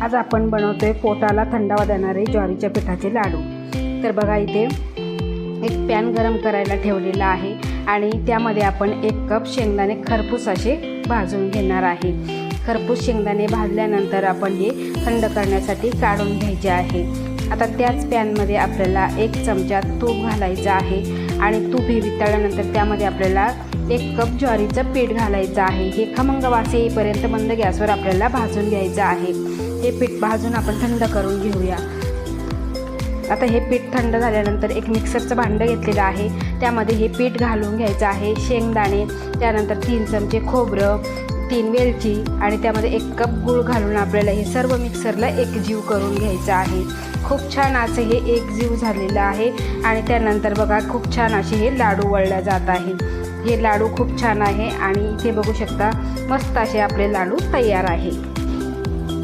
आज आपण बनवतोय पोटाला थंडावा देणारे ज्वारीच्या पिठाचे लाडू। तर बघा इथे एक पॅन गरम करायला ठेवलेला आहे आणि त्यामध्ये आपण 1 कप शेंगदाणे खरपूस असे भाजून घेणार आहे। खरपूस शेंगदाणे भाजल्यानंतर आपण हे थंड करण्यासाठी काढून घ्यायचे आहे। आता त्याच पॅनमध्ये आपल्याला 1 चमचा तूप घालायचं आहे आणि तूप हे वितळल्यानंतर त्यामध्ये आपल्याला 1 कप ज्वारीचं पीठ घालायचं आहे। हे खमंग वास येईपर्यंत मंद गॅसवर आपल्याला भाजून घ्यायचं आहे। हे पीठ भाजून आपण थंड करून घेऊया। आता हे पीठ थंड झाल्यानंतर एक मिक्सरचं भांडं घेतलेलं आहे, त्यामध्ये हे पीठ घालून घ्यायचं आहे। शेंगदाणे, त्यानंतर 3 चमचे खोबरं, 3 वेलची आणि त्यामध्ये 1 कप गूळ घालून आपल्याला हे सर्व मिक्सरला एकजीव करून घ्यायचं आहे। खूप छान असे हे एकजीव झालेलं आहे आणि त्यानंतर बघा खूप छान असे हे लाडू वळले जात आहे। हे लाडू खूप छान आहे आणि इथे बघू शकता मस्त असे आपले लाडू तयार आहे।